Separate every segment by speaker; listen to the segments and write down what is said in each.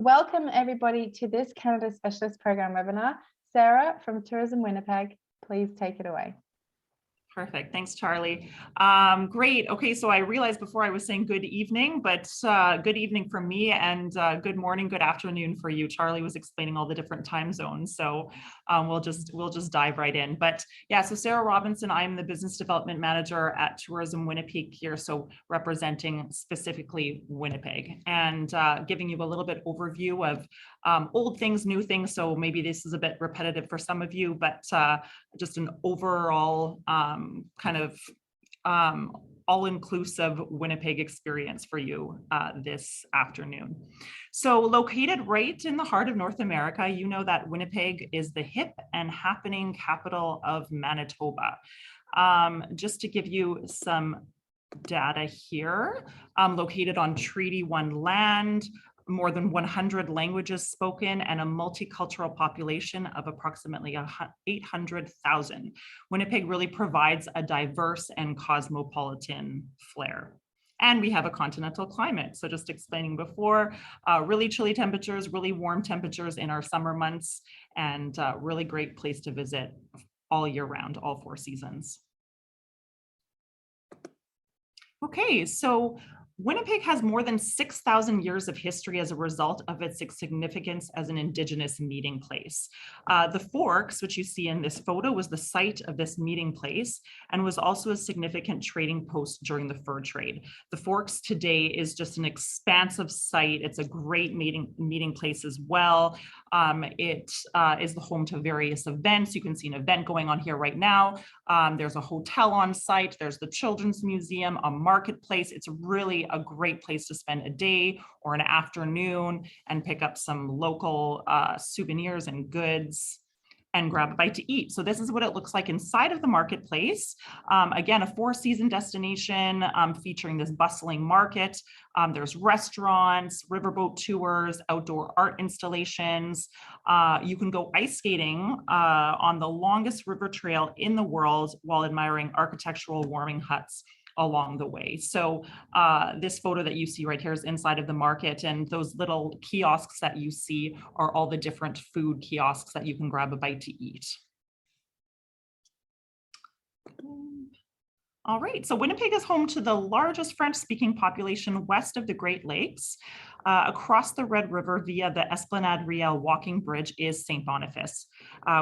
Speaker 1: Welcome everybody to this Canada Specialist Program webinar. Sarah from Tourism Winnipeg, please take it away.
Speaker 2: Perfect. Thanks, Charlie. Great. Okay, so I realized before I was saying good evening, but good evening from me and good morning, good afternoon for you. Charlie was explaining all the different time zones, so we'll just dive right in. But yeah, so Sarah Robinson, I'm the Business Development Manager at Tourism Winnipeg here, so representing specifically Winnipeg and giving you a little bit overview of old things, new things. So maybe this is a bit repetitive for some of you, but just an overall kind of all-inclusive Winnipeg experience for you this afternoon. So located right in the heart of North America, you know that Winnipeg is the hip and happening capital of Manitoba. Just to give you some data here, located on Treaty 1 land, more than 100 languages spoken, and a multicultural population of approximately 800,000. Winnipeg really provides a diverse and cosmopolitan flair. And we have a continental climate. So just explaining before, really chilly temperatures, really warm temperatures in our summer months, and really great place to visit all year round, all 4 seasons. Okay, so Winnipeg has more than 6,000 years of history as a result of its significance as an Indigenous meeting place. The Forks, which you see in this photo, was the site of this meeting place and was also a significant trading post during the fur trade. The Forks today is just an expansive site. It's a great meeting place as well. It is the home to various events. You can see an event going on here right now. There's a hotel on site. There's the Children's Museum, a marketplace. It's really a great place to spend a day or an afternoon and pick up some local souvenirs and goods and grab a bite to eat. So this is what it looks like inside of the marketplace. Again, a 4-season destination featuring this bustling market. There's restaurants, riverboat tours, outdoor art installations. You can go ice skating on the longest river trail in the world while admiring architectural warming huts along the way. So this photo that you see right here is inside of the market, and those little kiosks that you see are all the different food kiosks that you can grab a bite to eat. All right, so Winnipeg is home to the largest French-speaking population west of the Great Lakes. Across the Red River via the Esplanade Riel walking bridge is St. Boniface,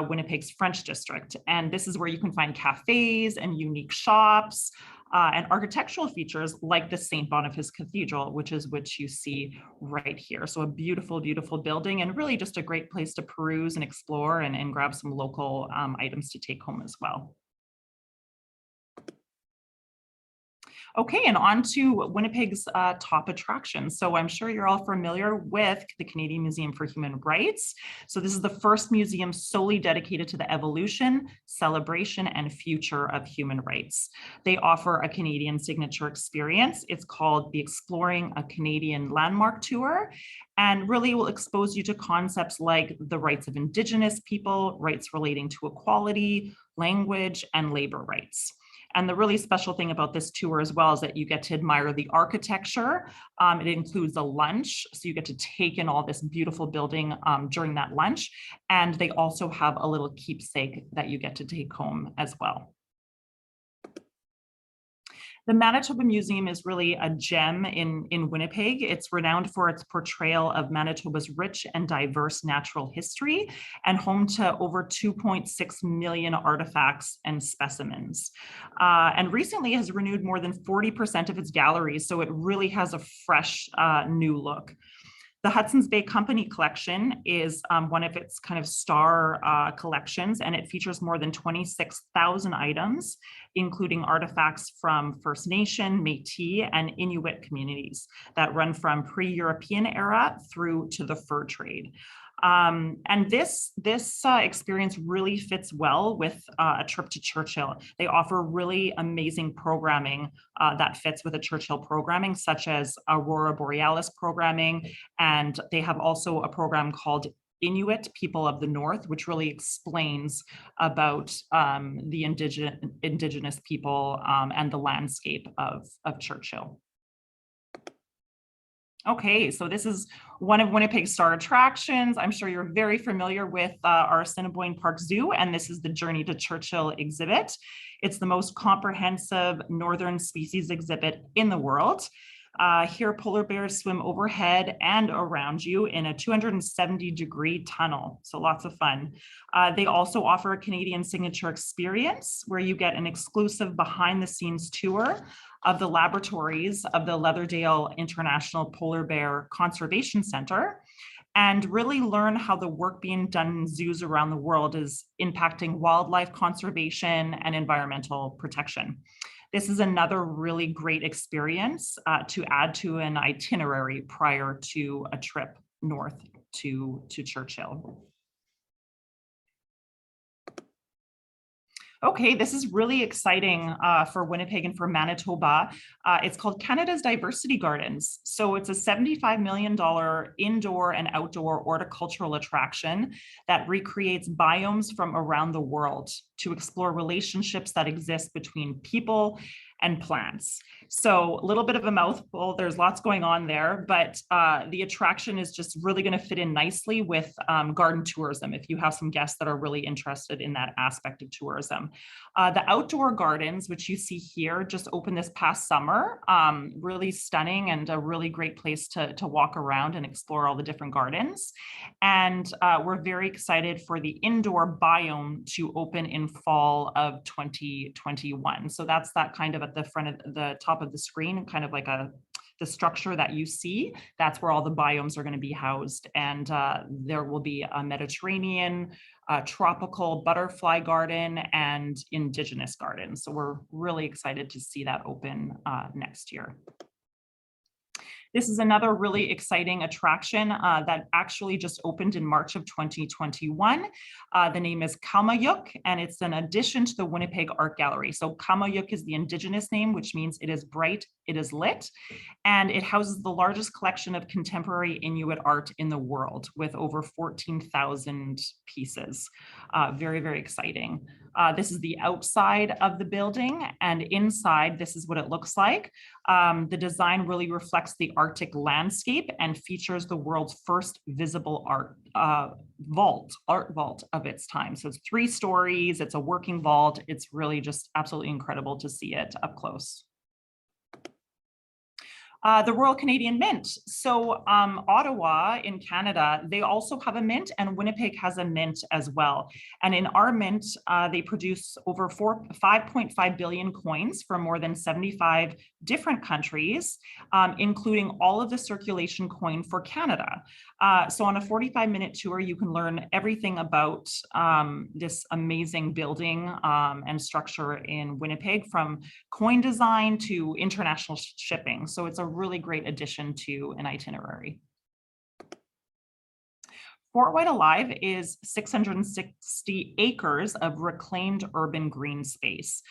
Speaker 2: Winnipeg's French district. And this is where you can find cafes and unique shops and architectural features like the St. Boniface Cathedral, which you see right here. So a beautiful, beautiful building, and really just a great place to peruse and explore and grab some local items to take home as well. Okay, and on to Winnipeg's top attractions. So I'm sure you're all familiar with the Canadian Museum for Human Rights. So this is the first museum solely dedicated to the evolution, celebration, and future of human rights. They offer a Canadian signature experience. It's called the Exploring a Canadian Landmark Tour, and really will expose you to concepts like the rights of Indigenous people, rights relating to equality, language, and labor rights. And the really special thing about this tour as well is that you get to admire the architecture. It includes a lunch, so you get to take in all this beautiful building during that lunch. And they also have a little keepsake that you get to take home as well. The Manitoba Museum is really a gem in Winnipeg. It's renowned for its portrayal of Manitoba's rich and diverse natural history and home to over 2.6 million artifacts and specimens. And recently has renewed more than 40% of its galleries, so it really has a fresh new look. The Hudson's Bay Company collection is one of its kind of star collections, and it features more than 26,000 items, including artifacts from First Nation, Métis, and Inuit communities that run from pre-European era through to the fur trade. And this experience really fits well with a trip to Churchill. They offer really amazing programming that fits with a Churchill programming, such as Aurora Borealis programming. And they have also a program called Inuit People of the North, which really explains about the indigenous people and the landscape of Churchill. Okay, so this is one of Winnipeg's star attractions. I'm sure you're very familiar with our Assiniboine Park Zoo, and this is the Journey to Churchill exhibit. It's the most comprehensive northern species exhibit in the world. Here, polar bears swim overhead and around you in a 270-degree tunnel, so lots of fun. They also offer a Canadian signature experience where you get an exclusive behind-the-scenes tour of the laboratories of the Leatherdale International Polar Bear Conservation Center, and really learn how the work being done in zoos around the world is impacting wildlife conservation and environmental protection. This is another really great experience to add to an itinerary prior to a trip north to Churchill. Okay, this is really exciting for Winnipeg and for Manitoba. It's called Canada's Diversity Gardens. So it's a $75 million indoor and outdoor horticultural attraction that recreates biomes from around the world to explore relationships that exist between people and plants. So a little bit of a mouthful, there's lots going on there, but the attraction is just really going to fit in nicely with garden tourism if you have some guests that are really interested in that aspect of tourism. The outdoor gardens, which you see here, just opened this past summer, really stunning and a really great place to walk around and explore all the different gardens. And we're very excited for the indoor biome to open in fall of 2021. So that's that kind of at the front of the top of the screen, kind of like the structure that you see. That's where all the biomes are going to be housed. And there will be a Mediterranean, tropical butterfly garden, and indigenous gardens. So we're really excited to see that open next year. This is another really exciting attraction that actually just opened in March of 2021. The name is Kamayuk, and it's an addition to the Winnipeg Art Gallery. So Kamayuk is the indigenous name, which means it is bright, it is lit, and it houses the largest collection of contemporary Inuit art in the world with over 14,000 pieces. Very, very exciting. This is the outside of the building, and inside, this is what it looks like. The design really reflects the Arctic landscape and features the world's first visible art vault of its time. So it's 3 stories, it's a working vault. It's really just absolutely incredible to see it up close. The Royal Canadian Mint. So Ottawa in Canada, they also have a mint, and Winnipeg has a mint as well. And in our mint, they produce over 5.5 billion coins from more than 75 different countries, including all of the circulation coin for Canada. So on a 45-minute tour, you can learn everything about this amazing building and structure in Winnipeg, from coin design to international shipping. So it's a really great addition to an itinerary. Fort White Alive is 660 acres of reclaimed urban green space.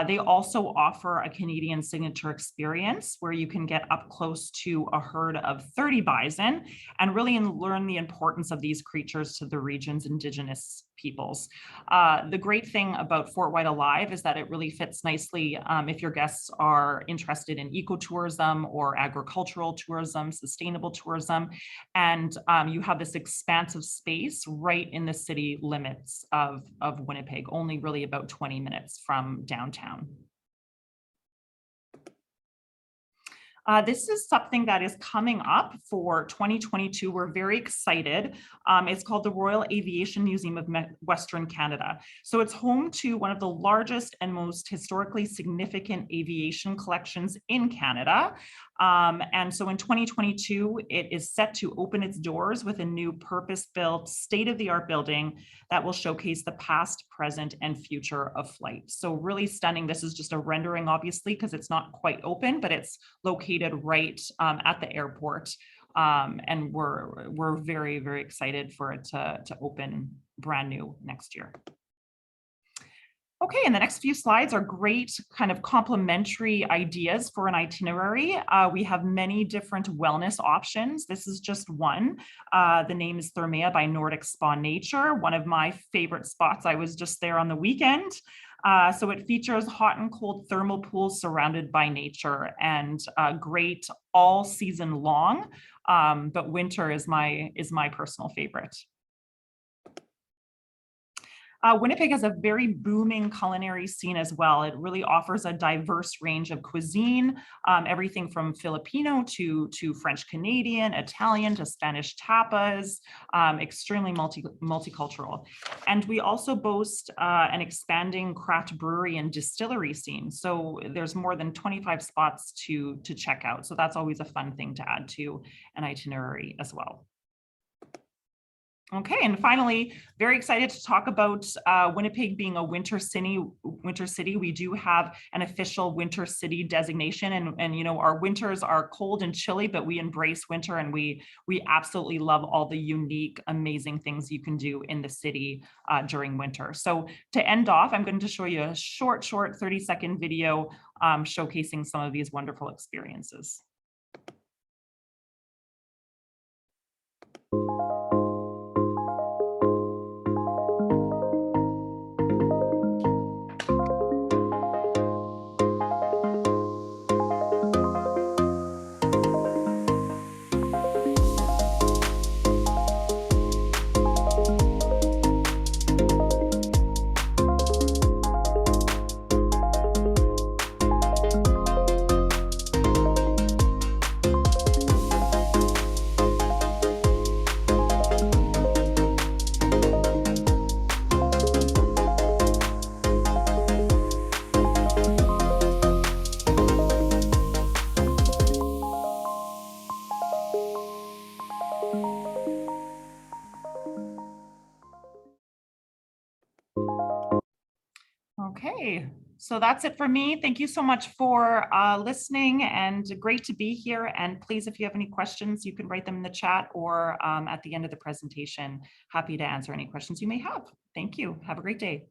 Speaker 2: They also offer a Canadian signature experience where you can get up close to a herd of 30 bison and really learn the importance of these creatures to the region's Indigenous peoples. The great thing about Fort White Alive is that it really fits nicely if your guests are interested in ecotourism or agricultural tourism, sustainable tourism, and you have this expansive space right in the city limits of Winnipeg, only really about 20 minutes from downtown. This is something that is coming up for 2022. We're very excited. It's called the Royal Aviation Museum of Western Canada. So it's home to one of the largest and most historically significant aviation collections in Canada. And so in 2022, it is set to open its doors with a new purpose-built, state-of-the-art building that will showcase the past, present, and future of flight. So really stunning. This is just a rendering, obviously, because it's not quite open, but it's located right at the airport. And we're very, very excited for it to open brand new next year. Okay, and the next few slides are great kind of complementary ideas for an itinerary. We have many different wellness options. This is just one. The name is Thermea by Nordic Spa Nature, one of my favorite spots. I was just there on the weekend. So it features hot and cold thermal pools surrounded by nature, and great all season long. But winter is my personal favorite. Winnipeg has a very booming culinary scene as well. It really offers a diverse range of cuisine, everything from Filipino to French Canadian, Italian to Spanish tapas, extremely multicultural. And we also boast an expanding craft brewery and distillery scene. So there's more than 25 spots to check out. So that's always a fun thing to add to an itinerary as well. Okay, and finally, very excited to talk about Winnipeg being a winter city. We do have an official winter city designation, and you know, our winters are cold and chilly, but we embrace winter, and we absolutely love all the unique, amazing things you can do in the city during winter. So to end off, I'm going to show you a short 30-second video showcasing some of these wonderful experiences. Okay, so that's it for me. Thank you so much for listening, and great to be here. And please, if you have any questions, you can write them in the chat or at the end of the presentation. Happy to answer any questions you may have. Thank you. Have a great day.